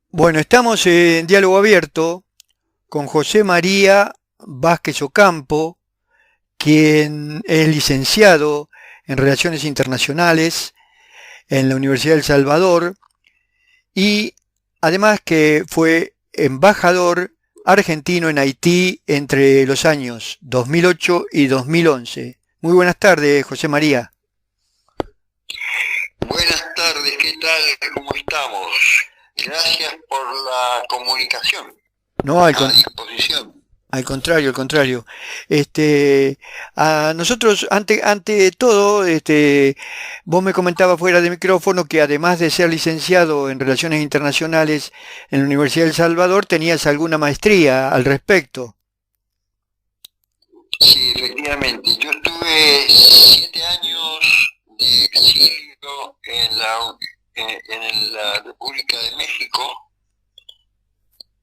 Bueno, estamos en diálogo abierto con José María Vázquez Ocampo, quien es licenciado en Relaciones Internacionales en la Universidad del Salvador y además que fue embajador argentino en Haití entre los años 2008 y 2011. Muy buenas tardes, José María. Buenas tardes, ¿qué tal? ¿Cómo estamos? Gracias por la comunicación. No, A disposición. al contrario, al contrario. A nosotros, ante de todo, vos me comentabas fuera de micrófono que además de ser licenciado en Relaciones Internacionales en la Universidad del Salvador, tenías alguna maestría al respecto. Sí, efectivamente. Yo estuve 7 años de exilio en la República de México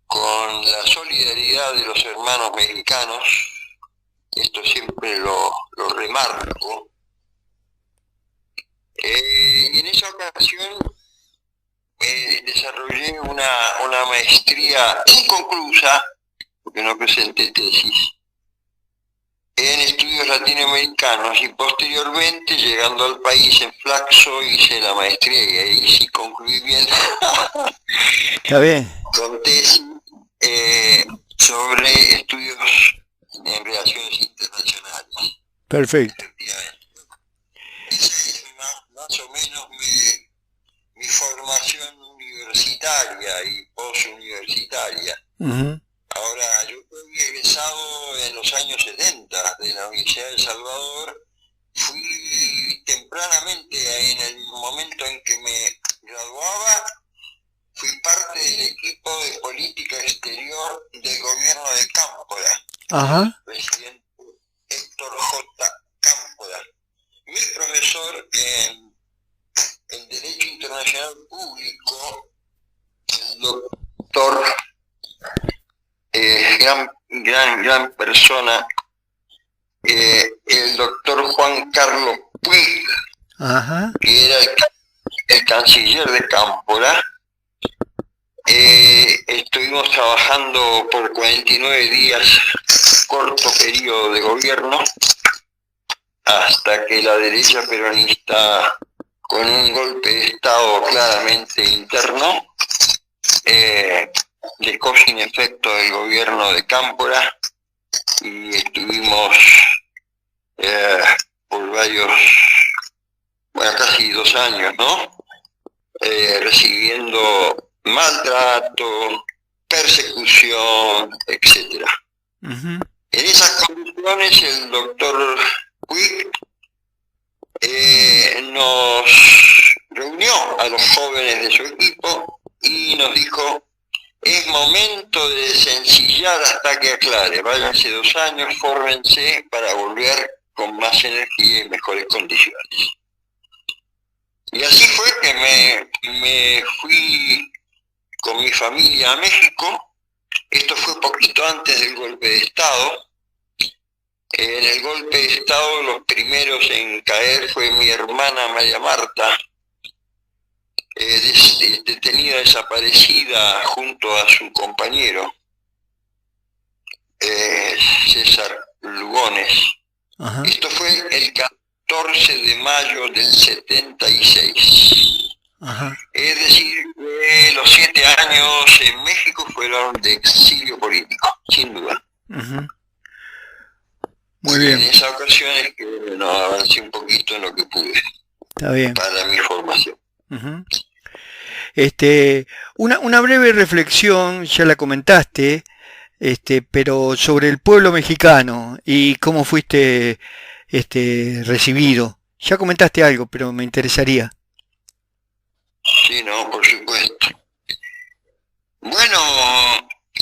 con la solidaridad de los hermanos mexicanos. Esto siempre lo remarco. Y en esa ocasión desarrollé una maestría inconclusa, porque no presenté tesis, en estudios latinoamericanos, y posteriormente, llegando al país en Flaxo, hice la maestría y ahí sí concluí bien Está bien, con tesis sobre estudios en relaciones internacionales. perfecto. Efectivamente. Esa es más o menos mi formación universitaria y posuniversitaria. Ujú. Ahora, yo fui egresado en los años 70 de la Universidad de El Salvador. Fui tempranamente, en el momento en que me graduaba, fui parte del equipo de política exterior del gobierno de Cámpora, Ajá, del presidente Héctor J. Cámpora. Mi profesor en Derecho Internacional Público, el doctor, gran persona, el doctor Juan Carlos Puig, ajá. que era el canciller de Cámpora. Estuvimos trabajando por 49 días, corto periodo de gobierno, hasta que la derecha peronista, con un golpe de Estado claramente interno, dejó sin efecto el gobierno de Cámpora, y estuvimos por casi 2 años, ¿no? Recibiendo maltrato, persecución, etcétera. Ujú. En esas condiciones, el doctor Puig nos reunió a los jóvenes de su equipo y nos dijo: es momento de sencillar hasta que aclare, váyanse 2 años, fórmense para volver con más energía y mejores condiciones. Y así fue que me fui con mi familia a México. Esto fue poquito antes del golpe de Estado. En el golpe de Estado, los primeros en caer fue mi hermana María Marta, detenida, desaparecida junto a su compañero César Lugones. Ajá. Esto fue el 14 de mayo del 76. Ajá. Es decir, que los 7 años en México fueron de exilio político, sin duda. Ujú. Muy Y en bien, esa ocasión es que avancé un poquito en lo que pude está bien. para mi formación. Ujú. Una breve reflexión, ya la comentaste, pero sobre el pueblo mexicano y cómo fuiste, recibido. Ya comentaste algo, pero me interesaría. Sí, no, por supuesto. Bueno,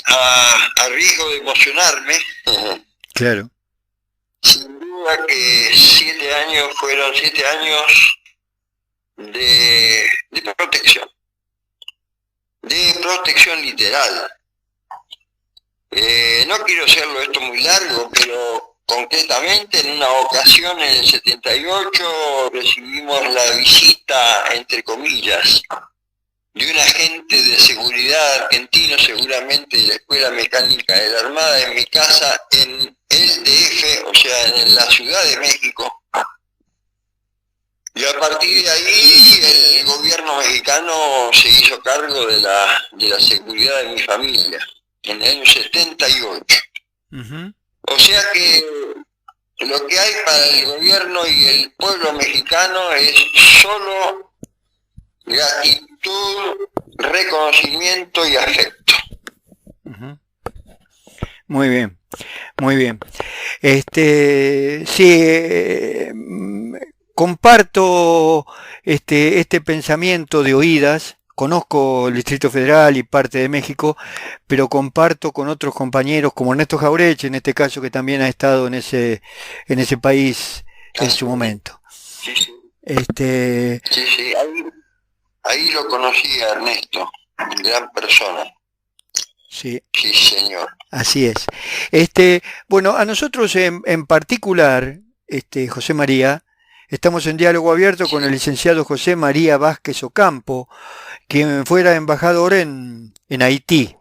a riesgo de emocionarme, Claro. sin duda que 7 años fueron 7 años de protección literal. No quiero hacerlo esto muy largo, pero concretamente en una ocasión en el 78 recibimos la visita, entre comillas, de un agente de seguridad argentino, seguramente de la Escuela Mecánica de la Armada, en mi casa en el DF, o sea, en la Ciudad de México. Y a partir de ahí el gobierno mexicano se hizo cargo de la seguridad de mi familia, en el año 78. Ujú. O sea que lo que hay para el gobierno y el pueblo mexicano es solo gratitud, reconocimiento y afecto. Ujú. Muy bien, muy bien. Sí, comparto este pensamiento de oídas. Conozco el Distrito Federal y parte de México, pero comparto con otros compañeros, como Ernesto Jaureche, en este caso, que también ha estado en ese país en su momento. Sí, sí. Este, Sí, sí. Ahí lo conocí a Ernesto, gran persona. sí, Sí, señor. así es. Bueno, a nosotros en particular, José María, estamos en diálogo abierto con el licenciado José María Vázquez Ocampo, quien fuera embajador en Haití.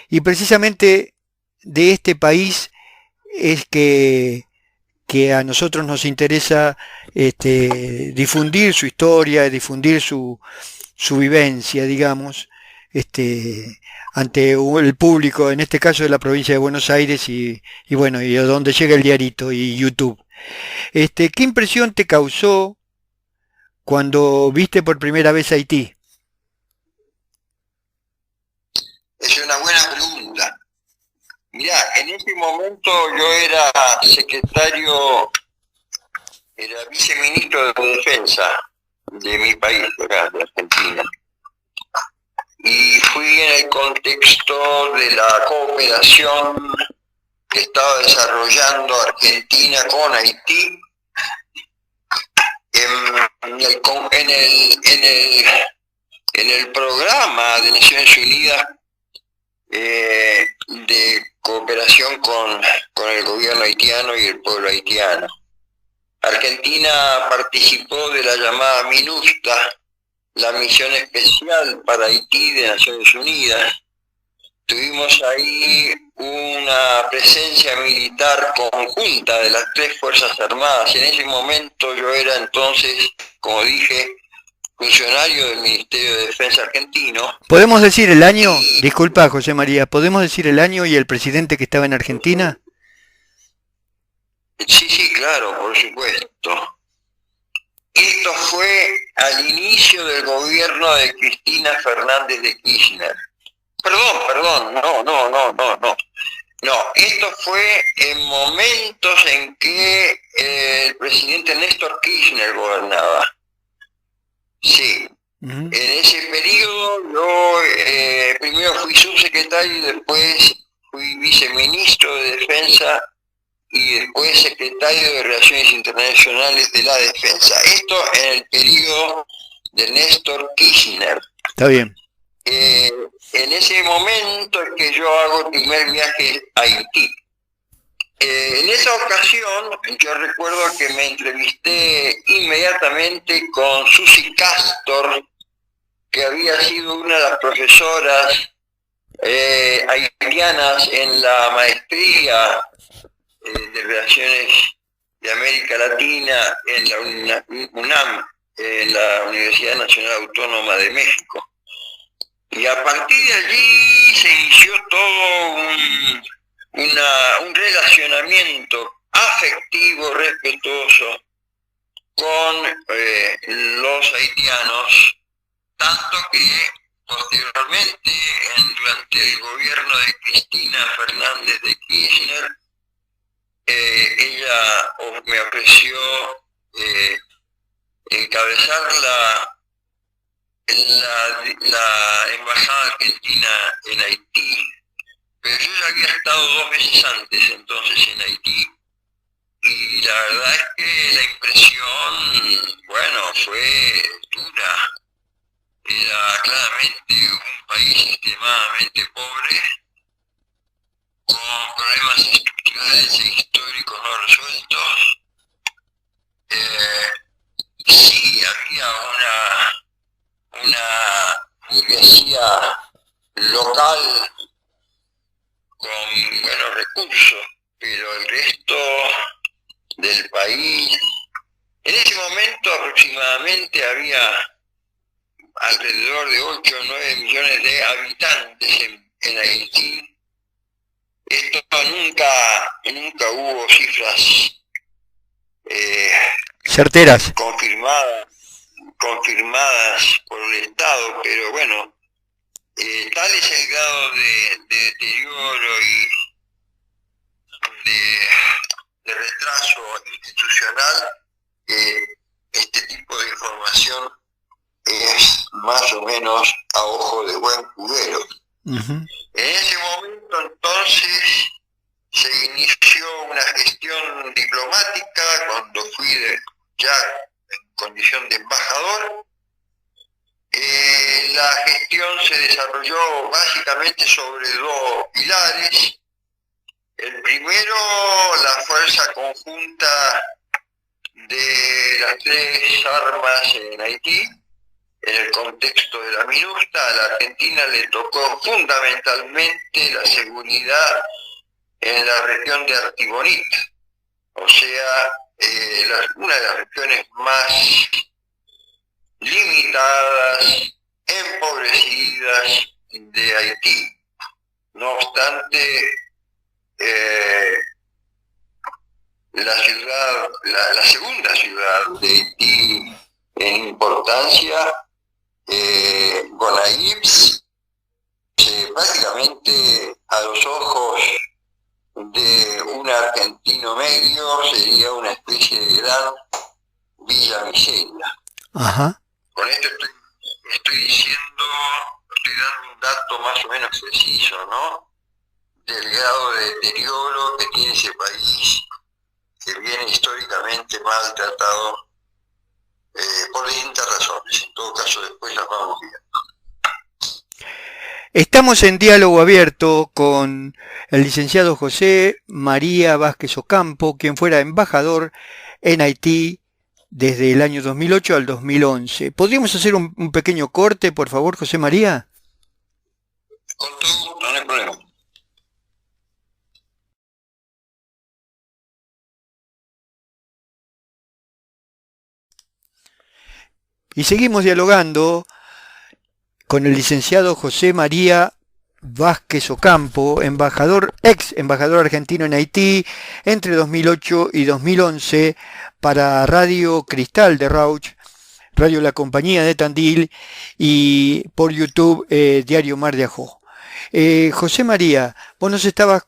Y precisamente de este país es que a nosotros nos interesa difundir su historia, difundir su vivencia, digamos, ante el público, en este caso de la provincia de Buenos Aires y bueno, y a donde llega el diarito y YouTube. ¿Qué impresión te causó cuando viste por primera vez Haití? Es una buena pregunta. Mirá, en ese momento yo era viceministro de Defensa de mi país, acá, de Argentina. Y fui en el contexto de la cooperación que estaba desarrollando Argentina con Haití en el programa de Naciones Unidas de cooperación con el gobierno haitiano y el pueblo haitiano. Argentina participó de la llamada MINUSTA, la misión especial para Haití de Naciones Unidas. Tuvimos ahí una presencia militar conjunta de las tres Fuerzas Armadas. En ese momento yo era entonces, como dije, funcionario del Ministerio de Defensa argentino. ¿Podemos decir el año? Disculpa, José María, ¿podemos decir el año y el presidente que estaba en Argentina? Sí, sí, claro, por supuesto. Esto fue al inicio del gobierno de Cristina Fernández de Kirchner. Perdón, no. No, esto fue en momentos en que el presidente Néstor Kirchner gobernaba. Sí. En ese periodo yo primero fui subsecretario y después fui viceministro de Defensa y después secretario de Relaciones Internacionales de la Defensa. Esto en el periodo de Néstor Kirchner. Está bien. En ese momento es que yo hago el primer viaje a Haití. En esa ocasión yo recuerdo que me entrevisté inmediatamente con Susi Castor, que había sido una de las profesoras haitianas en la maestría de Relaciones de América Latina en la UNAM, en la Universidad Nacional Autónoma de México. Y a partir de allí se inició todo un relacionamiento afectivo, respetuoso con los haitianos, tanto que posteriormente, durante el gobierno de Cristina Fernández de Kirchner, ella me ofreció encabezar la embajada argentina en Haití. Pero yo ya había estado 2 veces antes entonces en Haití y la verdad es que la impresión, bueno, fue dura. Era claramente un país extremadamente pobre, con problemas estructurales e históricos no resueltos. Sí, había una muy burguesía local con buenos recursos, pero el resto del país, en ese momento aproximadamente había alrededor de 8 o 9 millones de habitantes en Haití. Esto nunca hubo cifras certeras. confirmadas por el Estado, pero bueno, tal es el grado de deterioro y de retraso institucional que este tipo de información es más o menos a ojo de buen cubero. Uh-huh. En ese momento entonces se inició una gestión diplomática cuando fui ya en condición de embajador. La gestión se desarrolló básicamente sobre dos pilares. El primero, la fuerza conjunta de las tres armas en Haití. En el contexto de la MINUSTA, a la Argentina le tocó fundamentalmente la seguridad en la región de Artibonite, o sea, una de las regiones más limitadas, empobrecidas de Haití. No obstante, la segunda ciudad de Haití en importancia, Gonaïves, prácticamente a los ojos de un argentino medio sería una especie de gran Villa Miseria. Ajá. Con esto estoy dando un dato más o menos preciso, ¿no? Del grado de deterioro que tiene ese país, que viene históricamente maltratado por distintas razones. En todo caso, después las vamos viendo. Estamos en diálogo abierto con el licenciado José María Vázquez Ocampo, quien fuera embajador en Haití desde el año 2008 al 2011. ¿Podríamos hacer un pequeño corte, por favor, José María? Con todo gusto, no hay problema. Y seguimos dialogando con el licenciado José María Vázquez Ocampo, ex embajador argentino en Haití entre 2008 y 2011 para Radio Cristal de Rauch, Radio La Compañía de Tandil y por YouTube Diario Mar de Ajó. José María,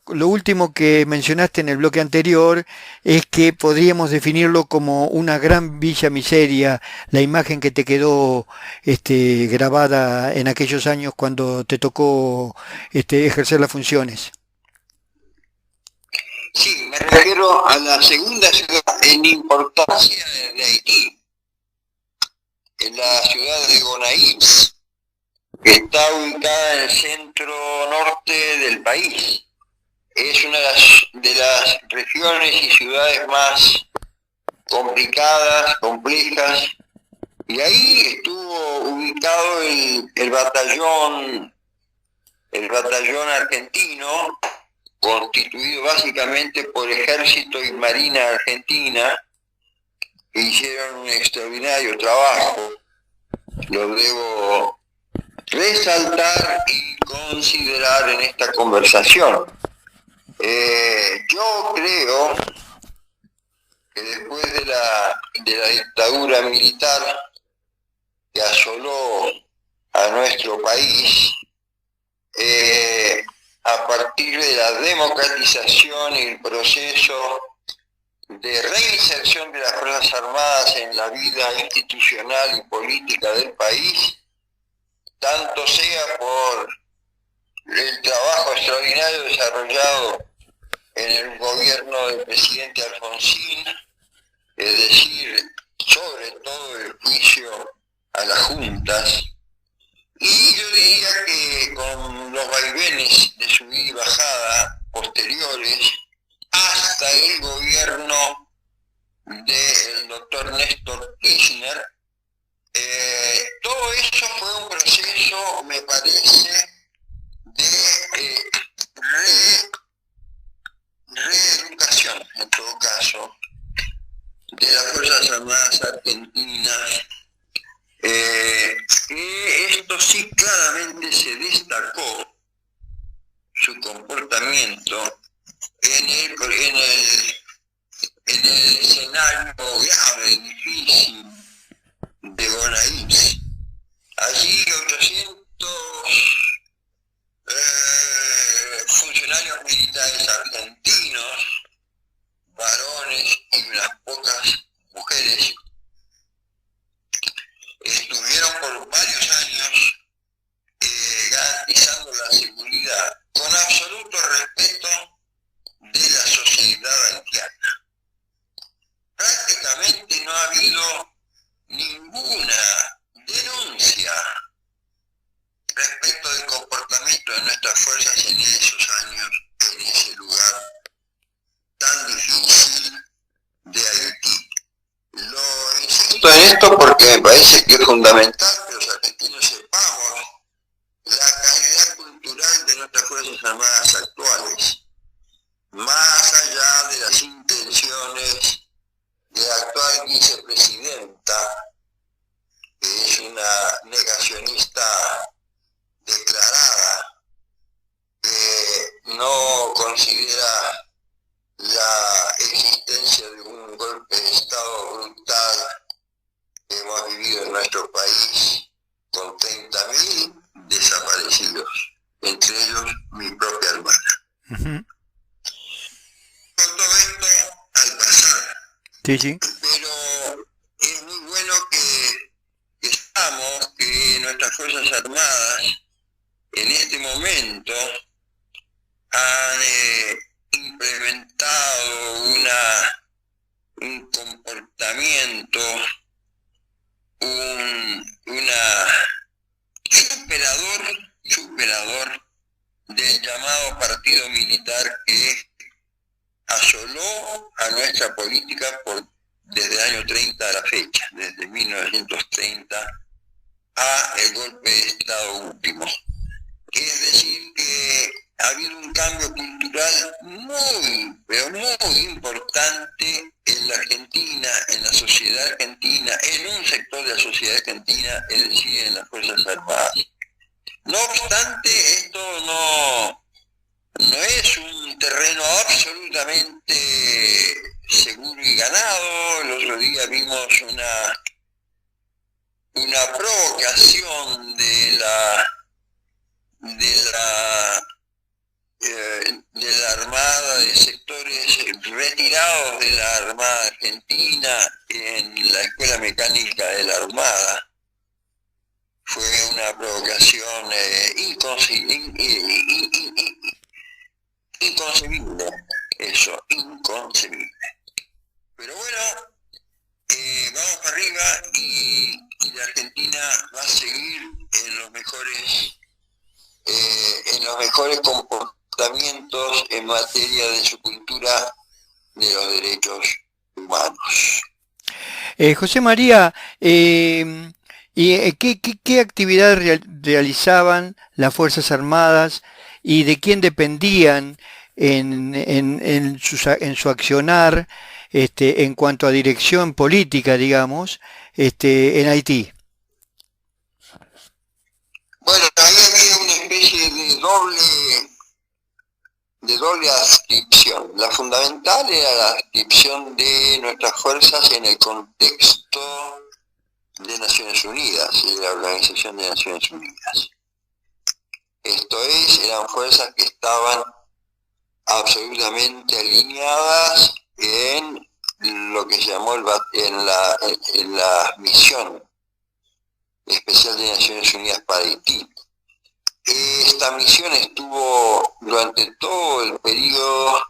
lo último que mencionaste en el bloque anterior es que podríamos definirlo como una gran Villa Miseria, la imagen que te quedó grabada en aquellos años cuando te tocó ejercer las funciones. Sí, me refiero a la segunda ciudad en importancia de Haití, en la ciudad de Gonaïves, que está ubicada en el centro norte del país. Es una de las regiones y ciudades más complicadas, complejas, y ahí estuvo ubicado el batallón argentino, constituido básicamente por Ejército y Marina Argentina, que hicieron un extraordinario trabajo. Lo debo resaltar y considerar en esta conversación. Yo creo que después de la dictadura militar que asoló a nuestro país, a partir de la democratización y el proceso de reinserción de las Fuerzas Armadas en la vida institucional y política del país, tanto sea por el trabajo extraordinario desarrollado en el gobierno del presidente Alfonsín, es decir, sobre todo el juicio a las juntas, y yo diría que con los vaivenes de subida y bajada posteriores, hasta el gobierno del doctor Néstor Kirchner, todo eso fue un proceso me parece, de reeducación, en todo caso, de las Fuerzas Armadas Argentinas, que esto sí claramente se destacó su comportamiento en el escenario grave, difícil de Gonaiz. Allí 800 funcionarios militares argentinos, varones y unas pocas mujeres, estuvieron por varios años garantizando la seguridad con absoluto respeto de la sociedad haitiana. Prácticamente no ha habido ninguna denuncia respecto del comportamiento de nuestras fuerzas en esos años, en ese lugar tan difícil de Haití. Lo insisto en esto porque me parece que es fundamental que los argentinos sepamos la calidad cultural de nuestras Fuerzas Armadas actuales, más allá de las intenciones de la actual vicepresidenta, que es una negacionista declarada, que no considera la existencia de un golpe de Estado brutal que hemos vivido en nuestro país, con 30.000 desaparecidos, entre ellos mi propia hermana. Uh-huh. Con todo esto al pasar, Sí. pero es muy bueno que sepamos que nuestras Fuerzas Armadas en este momento han implementado un comportamiento, una superador del llamado partido militar que asoló a nuestra política desde el año 30 a la fecha, desde 1930 a el golpe de Estado último. Es decir, que ha habido un cambio cultural muy, pero muy importante en la Argentina, en la sociedad argentina, en un sector de la sociedad argentina, es decir, en las Fuerzas Armadas. No obstante, esto no es un terreno absolutamente seguro y ganado. El otro día vimos una provocación de la Armada, de sectores retirados de la Armada Argentina en la Escuela Mecánica de la Armada. Fue una provocación inconcebible, eso, inconcebible. Pero bueno, vamos para arriba y la Argentina va a seguir en los mejores comportamientos en materia de su cultura de los derechos humanos. José María, ¿qué actividad realizaban las Fuerzas Armadas y de quién dependían en su accionar en cuanto a dirección política, digamos, en Haití? Bueno, ahí había una especie de doble adscripción. La fundamental era la adscripción de nuestras fuerzas en el contexto de Naciones Unidas, de la Organización de Naciones Unidas. Esto es, eran fuerzas que estaban absolutamente alineadas en lo que se llamó en la misión especial de Naciones Unidas para Haití. Esta misión estuvo durante todo el periodo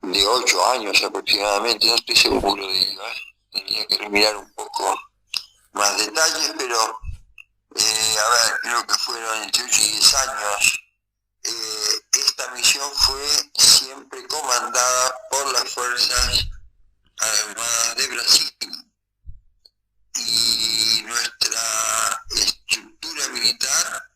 de 8 años aproximadamente, no estoy seguro de ello, tendría que mirar un poco más detalles, pero creo que fueron entre 8 y 10 años. Esta misión fue siempre comandada por las Fuerzas Armadas de Brasil, y nuestra estructura militar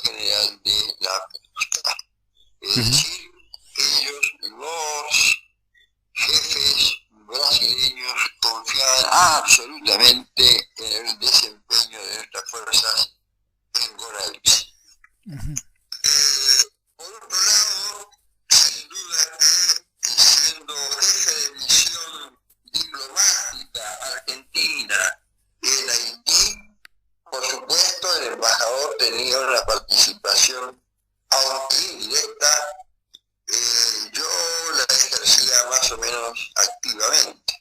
general de la pelota. Es decir, ellos, los jefes brasileños, confiaban absolutamente en el desempeño de nuestras fuerzas en Goraíz. Por otro lado, sin duda que siendo jefe de misión diplomática argentina en Haití, por supuesto el embajador tenía una participación, aunque indirecta, yo la ejercía más o menos activamente.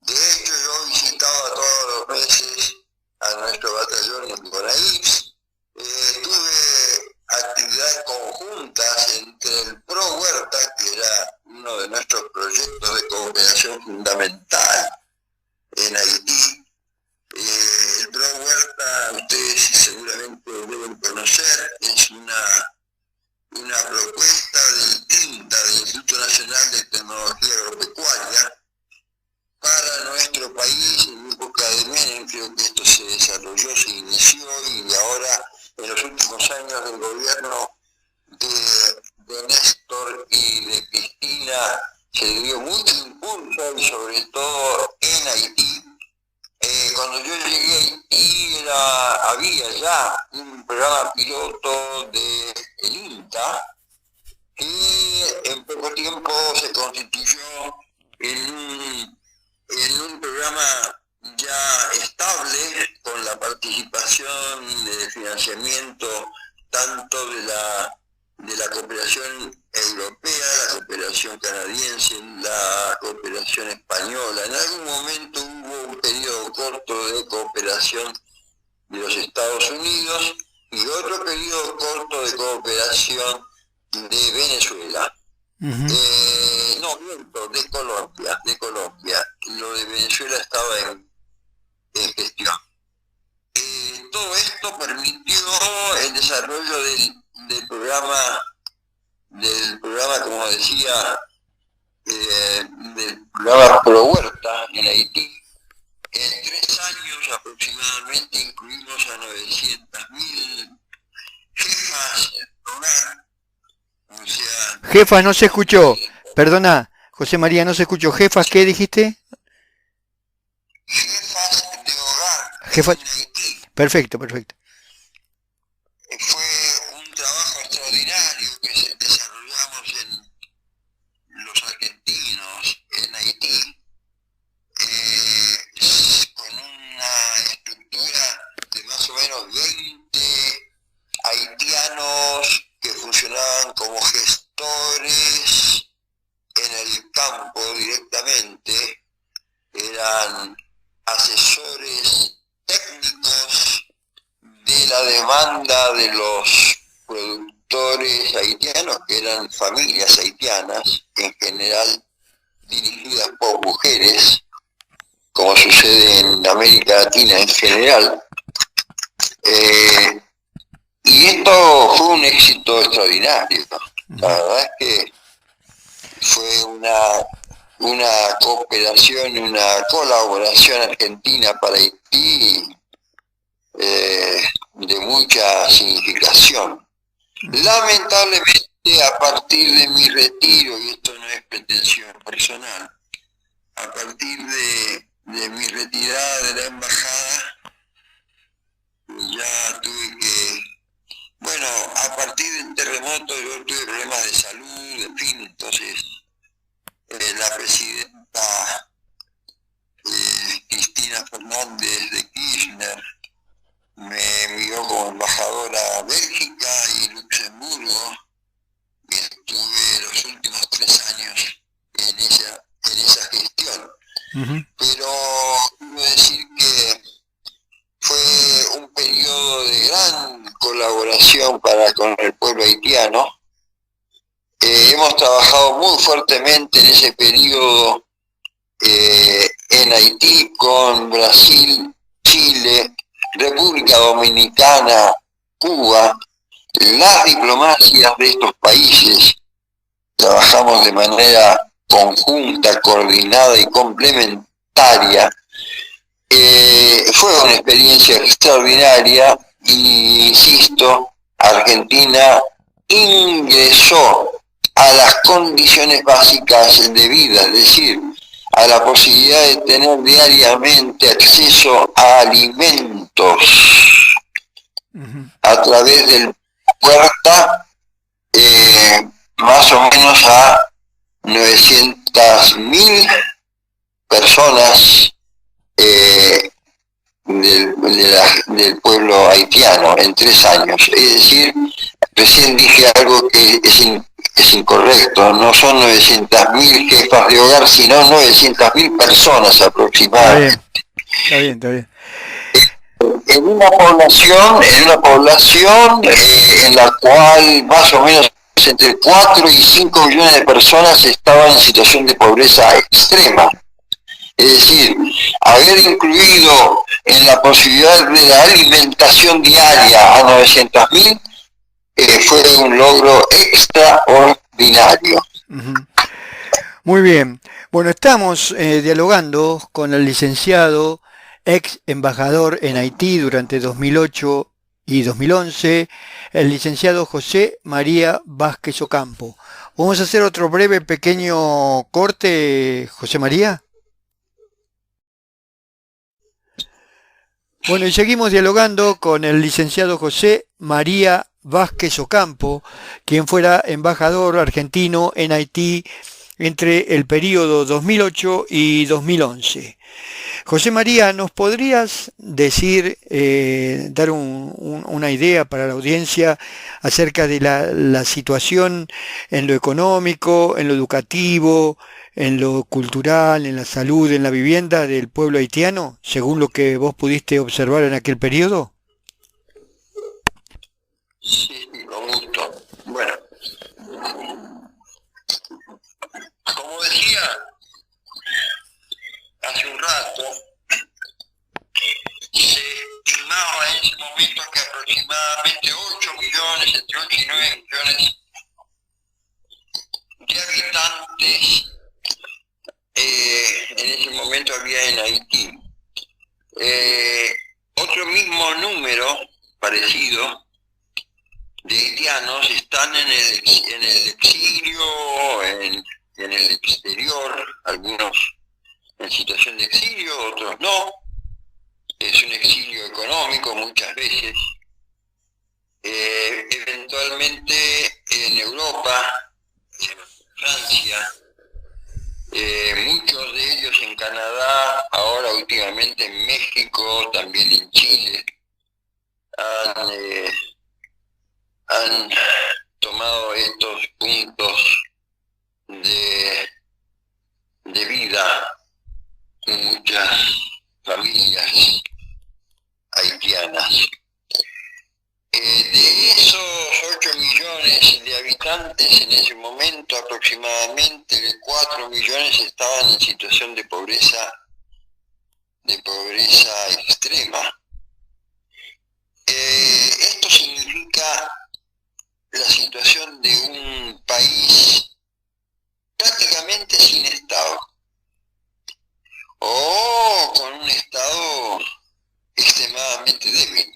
De hecho, yo visitaba todos los meses a nuestro batallón en Goraíz. Tuve actividades conjuntas entre el Pro Huerta, que era uno de nuestros proyectos de cooperación fundamental en Haití. El Pro Huerta, ustedes seguramente deben conocer, es una propuesta del INTA, del Instituto Nacional de Tecnología Agropecuaria, para nuestro país. En época de Menem creo que esto se desarrolló, se inició, y ahora en los últimos años del gobierno de Néstor y de Cristina se le dio mucho impulso, y sobre todo en Haití. Cuando yo llegué a Haití había ya un programa piloto del INTA que en poco tiempo se constituyó en un programa ya estable, con la participación de financiamiento tanto de la cooperación europea, la cooperación canadiense, la cooperación española. En algún momento hubo un periodo corto de cooperación de los Estados Unidos y otro periodo corto de cooperación de Venezuela. No, miento, de Colombia. Lo de Venezuela estaba en gestión. Todo esto permitió el desarrollo del programa, como decía, del programa Pro Huerta en Haití. En 3 años aproximadamente incluimos a 900.000 jefas rural, o sea... Jefas no se escuchó, perdona, José María, no se escuchó. ¿Jefas qué dijiste? Jefas de hogar Jefas. en Haití. Perfecto. Fue un trabajo extraordinario que desarrollamos en los argentinos en Haití, con una estructura de más o menos 20 haitianos que funcionaban como gestores en el campo directamente, eran asesores técnicos de la demanda de los productores haitianos, que eran familias haitianas, en general dirigidas por mujeres, como sucede en América Latina en general. Y esto fue un éxito extraordinario. La verdad es que fue una cooperación y una colaboración argentina para Haití de mucha significación. Lamentablemente, a partir de mi retiro, y esto no es pretensión personal, a partir de mi retirada de la embajada, ya tuve que, bueno, a partir del terremoto yo tuve problemas de salud, en fin, entonces la presidenta Cristina Fernández de Kirchner me envió como embajadora a Bélgica y Luxemburgo, y estuve los últimos 3 años en esa gestión. Pero quiero decir que fue un periodo de gran colaboración con el pueblo haitiano. Hemos trabajado muy fuertemente en ese periodo en Haití con Brasil, Chile, República Dominicana, Cuba. Las diplomacias de estos países trabajamos de manera conjunta, coordinada y complementaria. Fue una experiencia extraordinaria y, insisto, Argentina ingresó a las condiciones básicas de vida, es decir, a la posibilidad de tener diariamente acceso a alimentos a través del puerta, más o menos a 900.000 personas del pueblo haitiano en 3 años. Es decir, recién dije algo que es incorrecto, no son 900.000 jefas de hogar, sino 900.000 personas aproximadamente. Está bien. En una población en la cual más o menos entre 4 y 5 millones de personas estaban en situación de pobreza extrema. Es decir, haber incluido en la posibilidad de la alimentación diaria a 900.000 fue un logro extraordinario. Muy bien. Bueno, estamos dialogando con el licenciado, ex embajador en Haití durante 2008 y 2011, el licenciado José María Vázquez Ocampo. Vamos a hacer otro breve pequeño corte, José María. Bueno, y seguimos dialogando con el licenciado José María Vázquez Ocampo, quien fuera embajador argentino en Haití entre el periodo 2008 y 2011. José María, ¿nos podrías decir, dar una idea para la audiencia acerca de la situación en lo económico, en lo educativo, en lo cultural, en la salud, en la vivienda del pueblo haitiano, según lo que vos pudiste observar en aquel periodo? Sí, con gusto. Bueno, como decía hace un rato, se estimaba en ese momento que aproximadamente 8 millones, entre 8 y 9 millones de habitantes en ese momento había en Haití. Otro mismo número parecido de haitianos están en el exilio, en el exterior, algunos en situación de exilio, otros no. Es un exilio económico muchas veces. Eventualmente en Europa, en Francia, muchos de ellos en Canadá, ahora últimamente en México, también en Chile, han tomado estos puntos de vida en muchas familias haitianas. De esos 8 millones de habitantes en ese momento, aproximadamente 4 millones estaban en situación de pobreza extrema. Esto significa la situación de un país prácticamente sin Estado, o con un Estado extremadamente débil.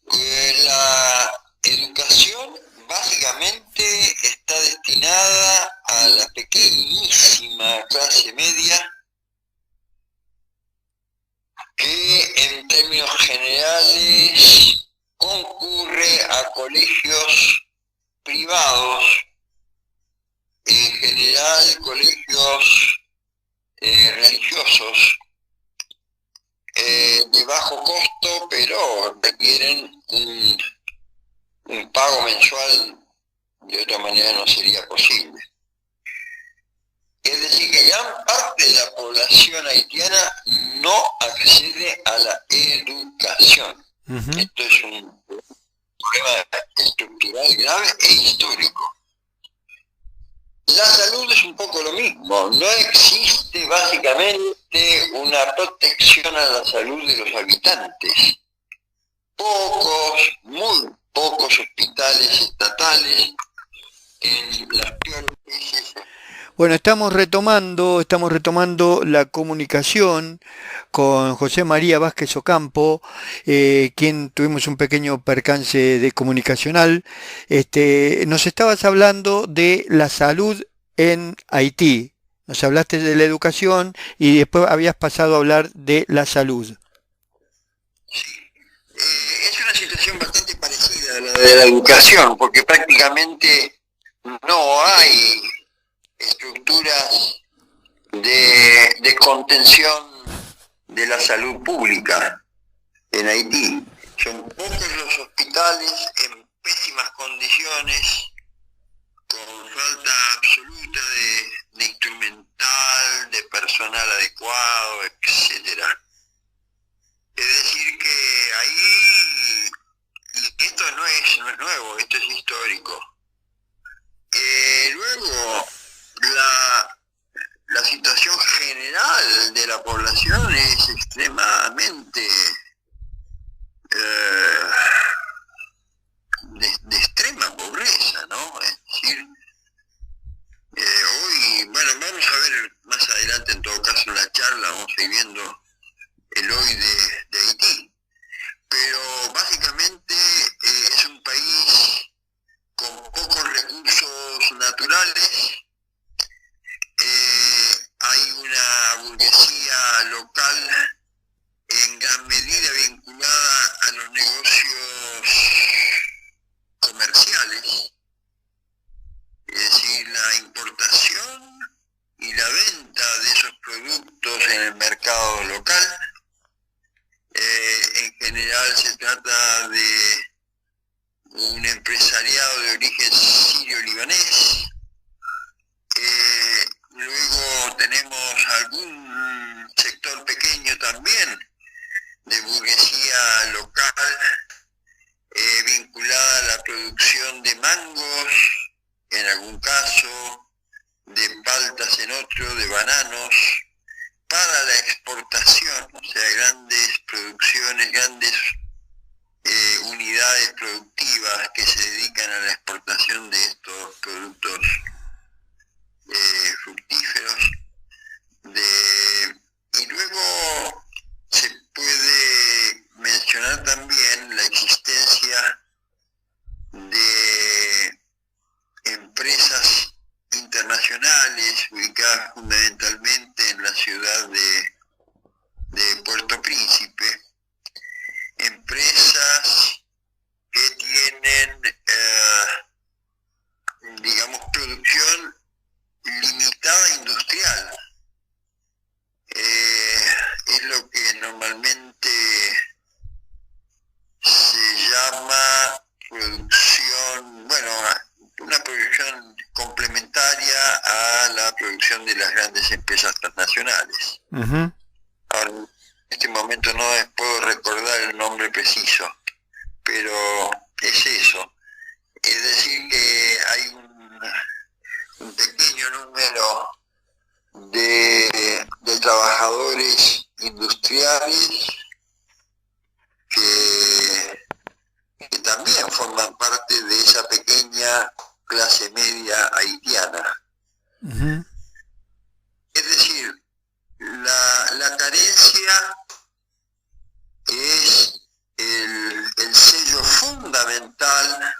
La educación básicamente está destinada a la pequeñísima clase media, que en términos generales concurre a colegios privados, en general colegios religiosos, de bajo costo, pero requieren un pago mensual, de otra manera no sería posible. Es decir, que gran parte de la población haitiana no accede a la educación. Esto es un problema estructural grave e histórico. La salud es un poco lo mismo. No existe básicamente una protección a la salud de los habitantes. Muy pocos hospitales estatales en las peores crisis. Bueno, estamos retomando la comunicación con José María Vázquez Ocampo, quien tuvimos un pequeño percance de comunicacional. Nos estabas hablando de la salud en Haití. Nos hablaste de la educación y después habías pasado a hablar de la salud. Es una situación bastante parecida a la de la educación, porque prácticamente no hay estructuras de contención de la salud pública en Haití. Son pocos los hospitales en pésimas condiciones, con falta absoluta de instrumental, de personal adecuado, etcétera. Es decir que ahí, y esto no es nuevo, esto es histórico. Luego, la situación general de la población es extremadamente de extrema pobreza, ¿no? Es decir, hoy, bueno, vamos a ver más adelante en todo caso en la charla, vamos a ir viendo el hoy de Haití, pero básicamente es un país con pocos recursos naturales. Hay una burguesía local en gran medida vinculada a los negocios comerciales, es decir, la importación y la venta de esos productos en el mercado local. En general se trata de un empresariado de origen sirio-libanés. Luego tenemos algún sector pequeño también de burguesía local vinculada a la producción de mangos, en algún caso, de paltas en otro, de bananos, para la exportación, o sea, grandes producciones, grandes unidades productivas que se dedican a la exportación de estos productos fructíferos. Y luego se puede mencionar también la existencia de empresas internacionales ubicadas fundamentalmente en la ciudad de Puerto Príncipe, empresas que tienen, digamos, producción limitada industrial. Es lo que normalmente se llama producción, bueno, una producción complementaria a la producción de las grandes empresas transnacionales. Ujú. Ahora, en este momento no puedo recordar el nombre preciso, pero es eso. Es decir, que hay un pequeño número de trabajadores industriales que también forman parte de esa pequeña clase media haitiana. Ujú. Es decir, la carencia es el sello fundamental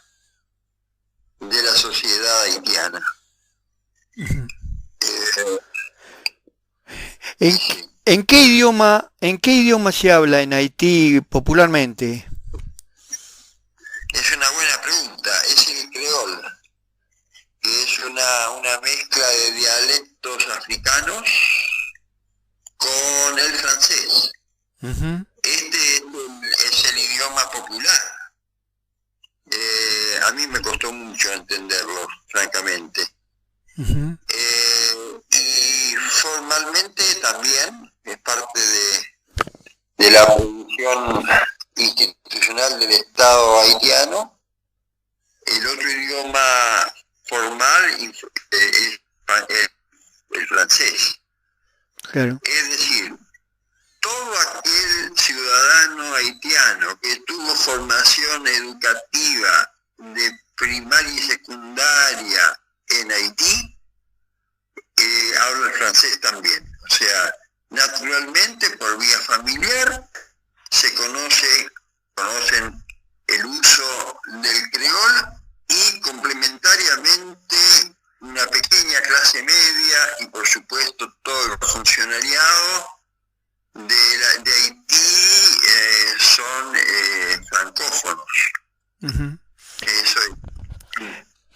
de la sociedad haitiana. Ujú. Eh, ¿En, sí. en qué idioma se habla en Haití popularmente? Es una buena pregunta. Es el creol, que es una mezcla de dialectos africanos con el francés. Ujú. Este es el idioma popular. A mí me costó mucho entenderlo, francamente. Ujú. Y formalmente también es parte de la producción institucional del Estado haitiano. El otro idioma formal es el francés. Claro. Es decir, todo aquel ciudadano haitiano que tuvo formación educativa de primaria y secundaria en Haití hablo el francés también. O sea, naturalmente, por vía familiar, conocen el uso del creol y complementariamente una pequeña clase media y por supuesto todo el funcionariado de Haití son francófonos. Ujú. Eso es.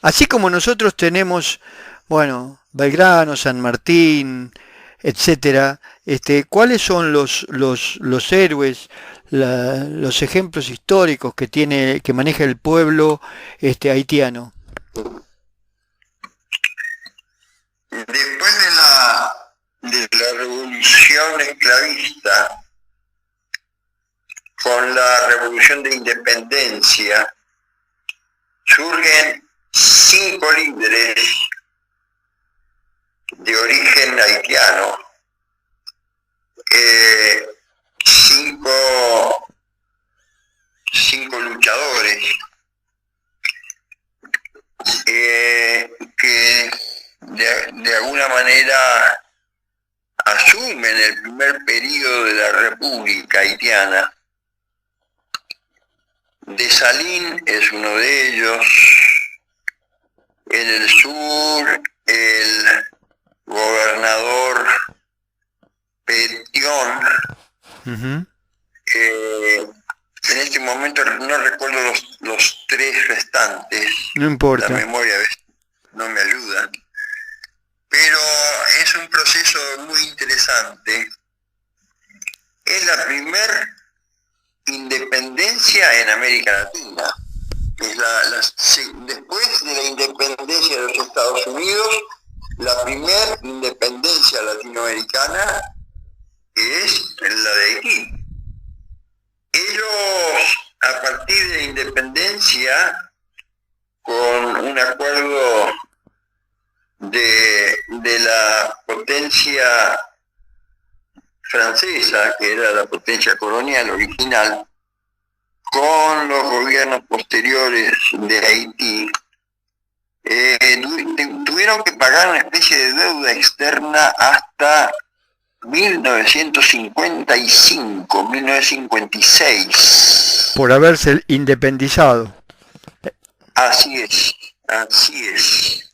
Así como nosotros tenemos, bueno, Belgrano, San Martín, etcétera, ¿cuáles son los héroes, los ejemplos históricos que maneja el pueblo haitiano? Después de la revolución esclavista, con la revolución de independencia, surgen 5 líderes de origen haitiano, eh, cinco, 5 luchadores que de alguna manera asumen el primer periodo de la República Haitiana. Dessalines es uno de ellos. En el sur, el gobernador Petion. Ujú. En este momento no recuerdo los 3 restantes. No La importa. memoria a veces no me ayuda. Pero es un proceso muy interesante. Es la primera independencia en América Latina. Después de la independencia de los Estados Unidos, la primera independencia latinoamericana es la de Haití. Ellos, a partir de la independencia, con un acuerdo de la potencia francesa, que era la potencia colonial original, con los gobiernos posteriores de Haití, tuvieron que pagar una especie de deuda externa hasta 1955, 1956. Por haberse independizado. Así es, así es.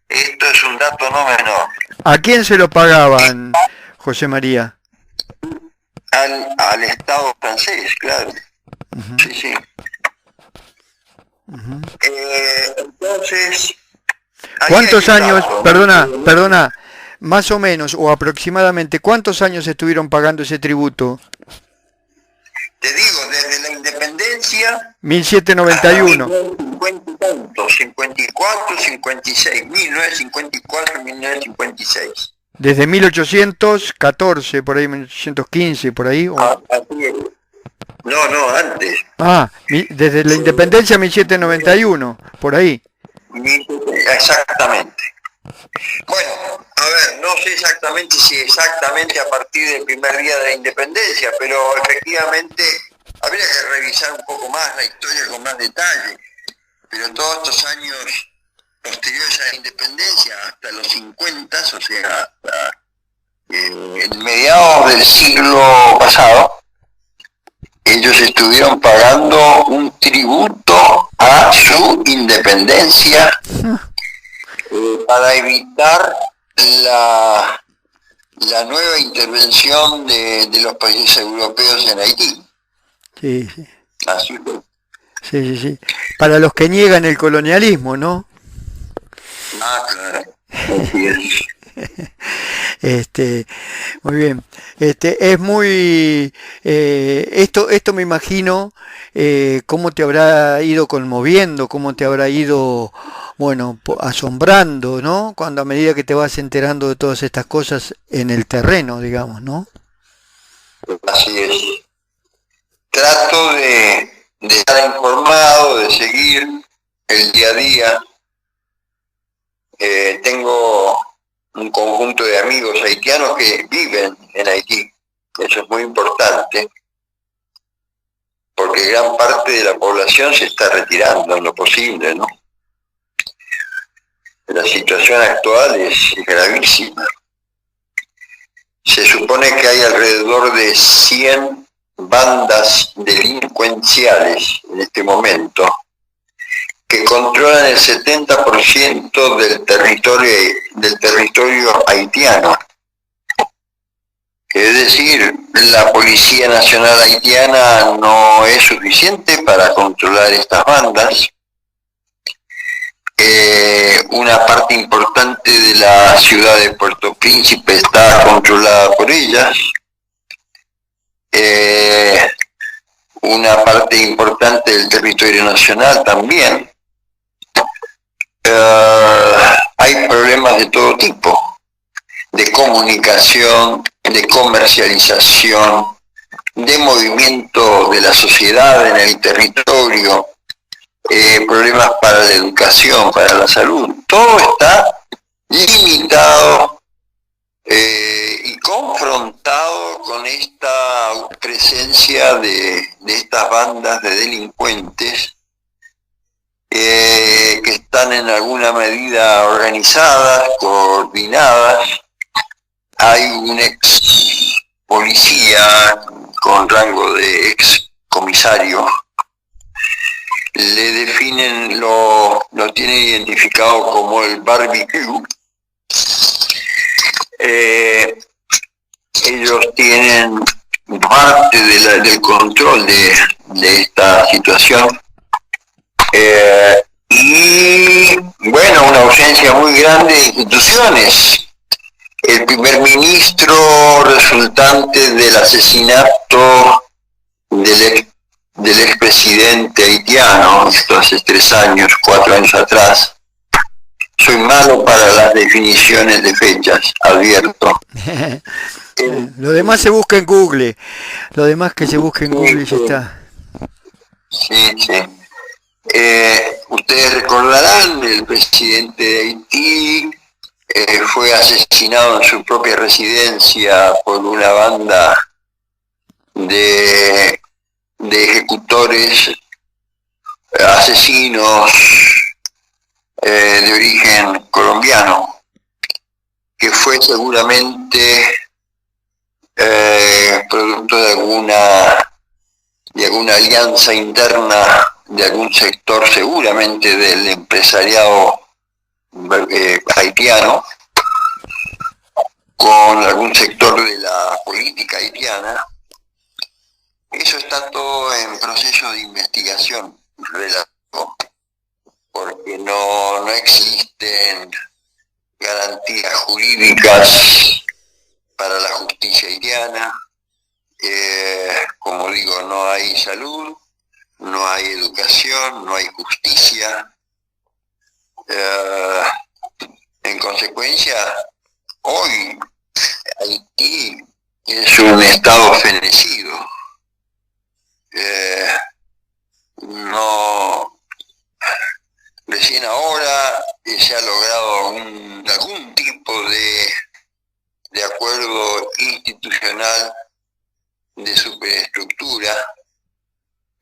Esto es un dato no menor. ¿A quién se lo pagaban, José María? Al Estado francés, claro. Ujú, Sí, sí. ujú. Entonces, ahí ¿Cuántos hay un años, dato, perdona, ¿no? perdona, más o menos o aproximadamente, cuántos años estuvieron pagando ese tributo? Te digo, desde la independencia hasta 1791. 1950 y tantos, 54, 56, 1954, 1956. Desde 1814, por ahí, 1815, por ahí. Así es. No, antes. Desde la independencia 1791, por ahí. Exactamente. Bueno, a ver, no sé exactamente si exactamente a partir del primer día de la independencia, pero efectivamente habría que revisar un poco más la historia con más detalle. Pero todos estos años posteriores a la independencia, hasta los 50, o sea, hasta el mediados del siglo pasado, ellos estuvieron pagando un tributo a su independencia para evitar la nueva intervención de los países europeos en Haití. Sí, sí, Así fue. sí, sí, sí. Para los que niegan el colonialismo, ¿no? Claro. Así es. Muy bien. Es muy, esto me imagino cómo te habrá ido conmoviendo, cómo te habrá ido, bueno, asombrando, ¿no? Cuando a medida que te vas enterando de todas estas cosas en el terreno, digamos, ¿no? Así es. Trato de estar informado, de seguir el día a día. Tengo un conjunto de amigos haitianos que viven en Haití. Eso es muy importante, porque gran parte de la población se está retirando en lo posible, ¿no? La situación actual es gravísima. Se supone que hay alrededor de 100 bandas delincuenciales en este momento que controlan el 70% del territorio haitiano. Es decir, la Policía Nacional Haitiana no es suficiente para controlar estas bandas. Una parte importante de la ciudad de Puerto Príncipe está controlada por ellas. Una parte importante del territorio nacional también. Hay problemas de todo tipo, de comunicación, de comercialización, de movimiento de la sociedad en el territorio, problemas para la educación, para la salud. Todo está limitado y confrontado con esta presencia de estas bandas de delincuentes que están en alguna medida organizadas, coordinadas. Hay un ex policía con rango de ex comisario, le definen, lo tienen identificado como el barbecue. Ellos tienen parte del control de esta situación. Y bueno, una ausencia muy grande de instituciones. El primer ministro resultante del asesinato del expresidente haitiano, esto hace 3 años, 4 años atrás. Soy malo para las definiciones de fechas, advierto. Lo demás se busca en Google. Lo demás que se busque en Google ya está. Sí, sí. Ustedes recordarán, el presidente de Haití fue asesinado en su propia residencia por una banda de ejecutores, asesinos de origen colombiano, que fue seguramente producto de alguna alianza interna de algún sector, seguramente del empresariado haitiano, con algún sector de la política haitiana. Eso está todo en proceso de investigación relativo, porque no existen garantías jurídicas para la justicia haitiana. Como digo, no hay salud, no hay educación, no hay justicia. En consecuencia, hoy Haití es un estado fenecido. No, recién ahora se ha logrado algún tipo de acuerdo institucional de superestructura.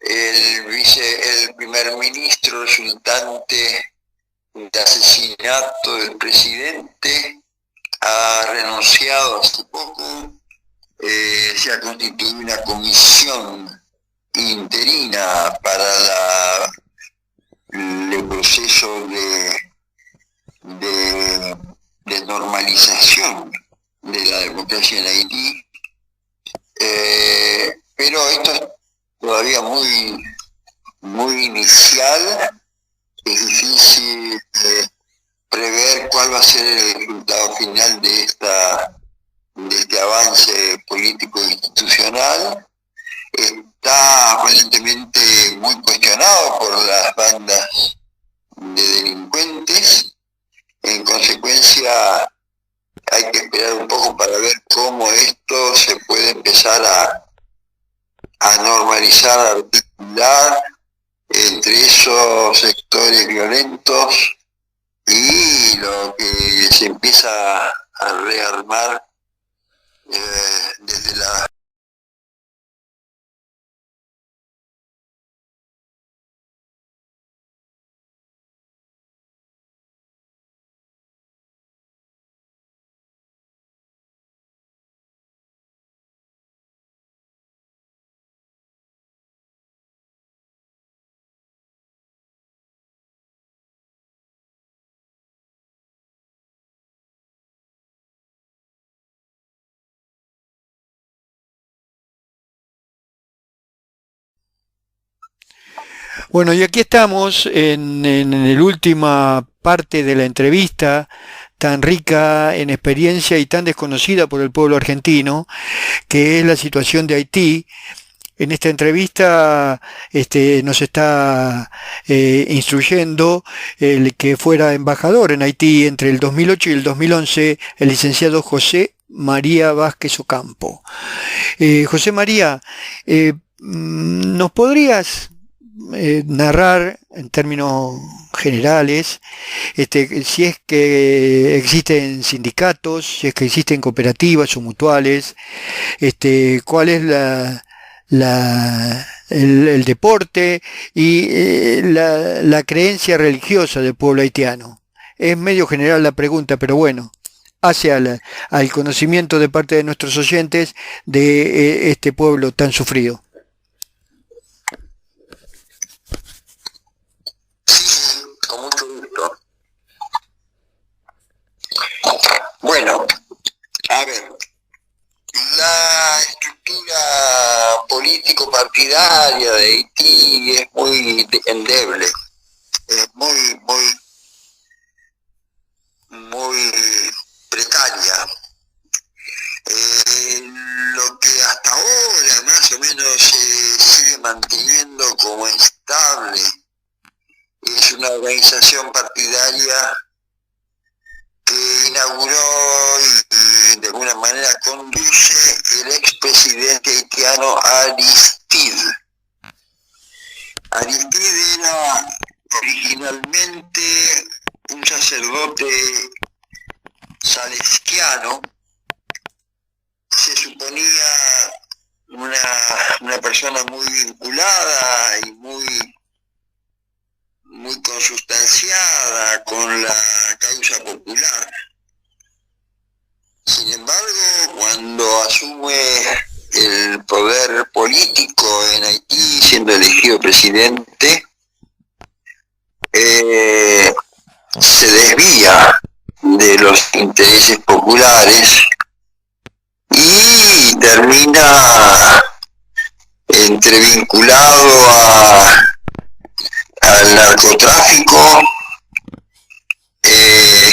El primer ministro resultante de asesinato del presidente ha renunciado hace poco. Se ha constituido una comisión interina para el proceso de normalización de la democracia en Haití. Pero esto es todavía muy inicial. Es difícil prever cuál va a ser el resultado final de este avance político e institucional. Está aparentemente muy cuestionado por las bandas de delincuentes. En consecuencia, hay que esperar un poco para ver cómo esto se puede empezar a normalizar, a articular entre esos sectores violentos y lo que se empieza a rearmar desde la Bueno, y aquí estamos en la última parte de la entrevista, tan rica en experiencia y tan desconocida por el pueblo argentino, que es la situación de Haití. En esta entrevista nos está instruyendo el que fuera embajador en Haití entre el 2008 y el 2011, el licenciado José María Vázquez Ocampo. José María, ¿nos podrías narrar en términos generales si es que existen sindicatos, si es que existen cooperativas o mutuales, cuál es el deporte y la creencia religiosa del pueblo haitiano? Es medio general la pregunta, pero bueno, hace al conocimiento de parte de nuestros oyentes de este pueblo tan sufrido. Sí, con mucho gusto. Bueno, a ver, la estructura político-partidaria de Haití es muy endeble, es muy precaria. Lo que hasta ahora más o menos se sigue manteniendo como estable es una organización partidaria que inauguró y de alguna manera conduce el expresidente haitiano Aristide. Aristide era originalmente un sacerdote salesiano, se suponía una persona muy vinculada y muy consustanciada con la causa popular. Sin embargo, cuando asume el poder político en Haití, siendo elegido presidente, se desvía de los intereses populares y termina entrevinculado al narcotráfico,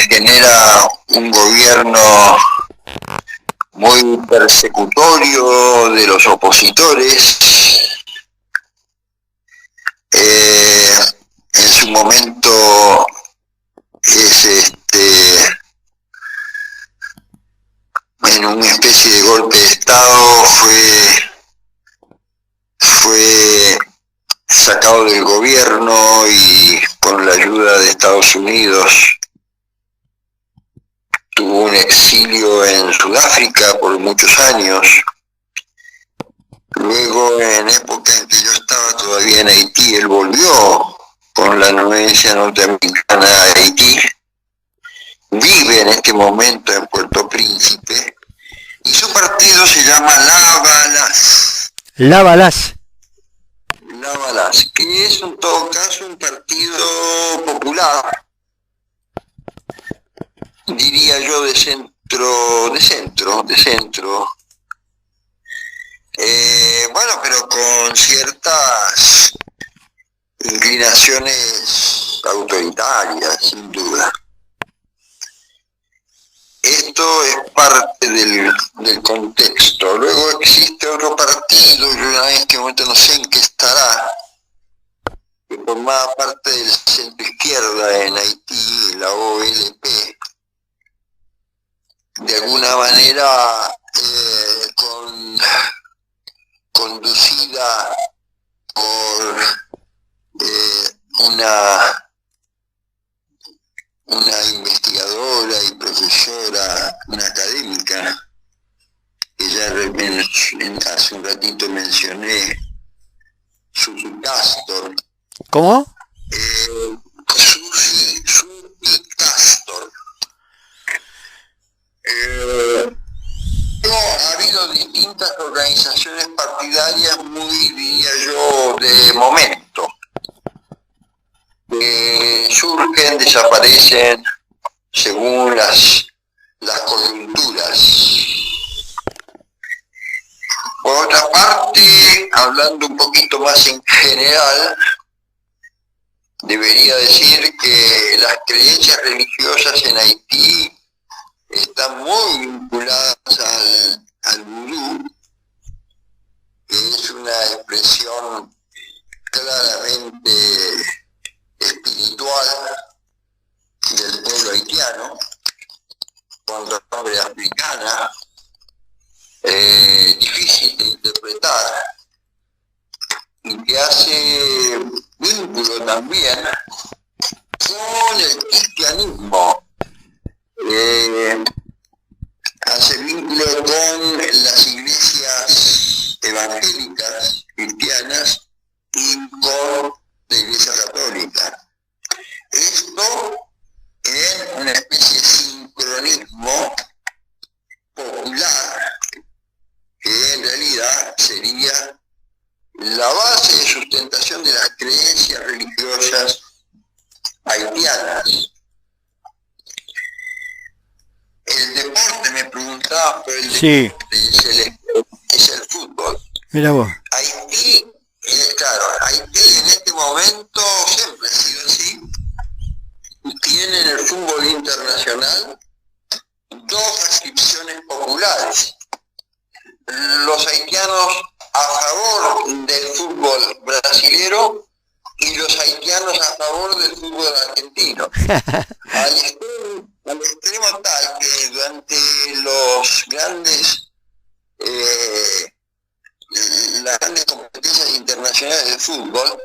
genera un gobierno muy persecutorio de los opositores. En su momento es en una especie de golpe de estado fue sacado del gobierno y con la ayuda de Estados Unidos tuvo un exilio en Sudáfrica por muchos años. Luego, en época en que yo estaba todavía en Haití, él volvió con la anuencia norteamericana a Haití. Vive en este momento en Puerto Príncipe y su partido se llama La Balaz. La Balaz. La Balaz, que es en todo caso un partido popular, diría yo de centro. Bueno, pero con ciertas inclinaciones autoritarias, sin duda. Esto es parte del contexto. Luego existe otro partido, yo en este momento no sé en qué estará, que formaba parte del centro izquierda en Haití, la OLP, de alguna manera conducida por una investigadora y profesora, una académica, que ya hace un ratito mencioné, Susie Castor. ¿Cómo? Susie Castor. Ha habido distintas organizaciones partidarias muy, diría yo, de momento. Surgen, desaparecen según las coyunturas. Por otra parte, hablando un poquito más en general, debería decir que las creencias religiosas en Haití están muy vinculadas al vudú, que es una expresión claramente espiritual del pueblo haitiano, con nombre africana, difícil de interpretar, y que hace vínculo también con el cristianismo, hace vínculo con las iglesias evangélicas cristianas y con la iglesia católica. Esto en una especie de sincronismo popular que en realidad sería la base de sustentación de las creencias religiosas haitianas. El deporte, me preguntaba por el Sí, deporte, es el fútbol. mira vos. Haití, claro, Haití en este momento siempre ha sido así, tiene en el fútbol internacional dos adscripciones populares. Los haitianos a favor del fútbol brasilero y los haitianos a favor del fútbol argentino. Al extremo tal que durante las grandes competencias internacionales de fútbol,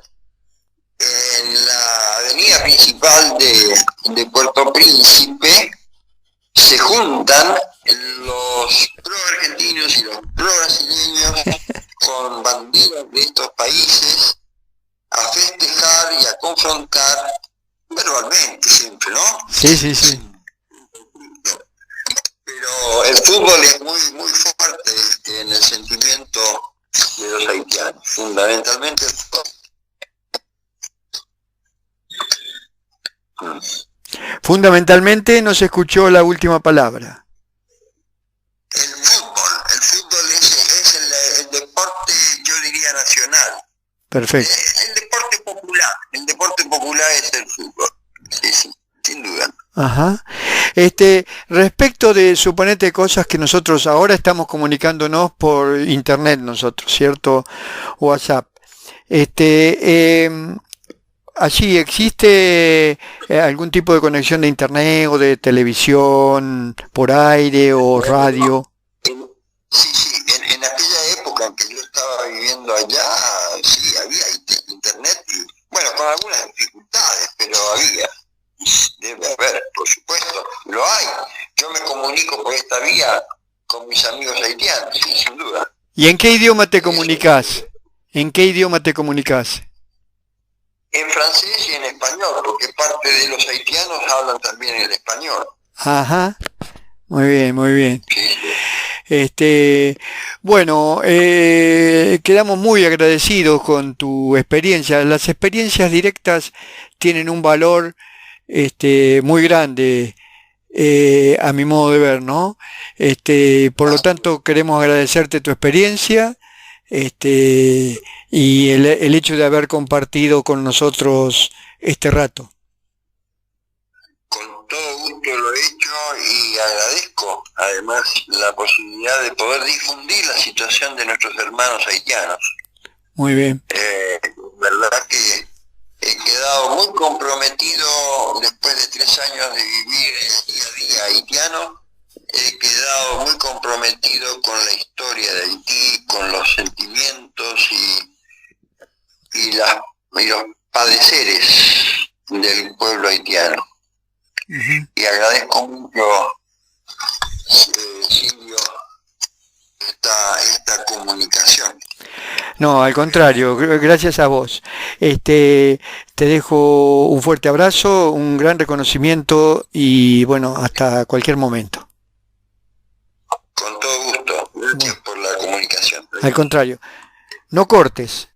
en la avenida principal de Puerto Príncipe, se juntan los pro argentinos y los pro brasileños con banderas de estos países a festejar y a confrontar verbalmente siempre, ¿no? Sí, sí, sí. Pero el fútbol es muy fuerte en el sentimiento de los haitianos, fundamentalmente el fútbol. Fundamentalmente no se escuchó la última palabra. El fútbol es el deporte, yo diría, nacional. Perfecto. El deporte popular es el fútbol, sí, sin duda. Ajá. Respecto de, suponete, cosas que nosotros ahora estamos comunicándonos por internet nosotros, ¿cierto? WhatsApp. Allí existe algún tipo de conexión de internet o de televisión por aire o radio. Sí, en aquella época en que yo estaba viviendo allá, sí, había internet, bueno, con algunas dificultades, pero había. Debe haber, por supuesto, lo hay. Yo me comunico por esta vía con mis amigos haitianos, sí, sin duda. ¿Y en qué idioma te comunicas? ¿En qué idioma te comunicas? En francés y en español, porque parte de los haitianos hablan también el español. Ajá, muy bien, muy bien. Sí. Bueno, quedamos muy agradecidos con tu experiencia. Las experiencias directas tienen un valor muy grande, a mi modo de ver, ¿no? Por lo tanto, queremos agradecerte tu experiencia, y el hecho de haber compartido con nosotros este rato. Con todo gusto lo he hecho y agradezco además la posibilidad de poder difundir la situación de nuestros hermanos haitianos. Muy bien. Verdad que he quedado muy comprometido después de 3 años de vivir el día a día haitiano. He quedado muy comprometido con la historia de Haití, con los sentimientos y los padeceres del pueblo haitiano. Uh-huh. Y agradezco mucho, Silvio, esta comunicación. No, al contrario, gracias a vos. Te dejo un fuerte abrazo, un gran reconocimiento y bueno, hasta cualquier momento. Con todo gusto. Gracias por la comunicación. Al contrario, no cortes.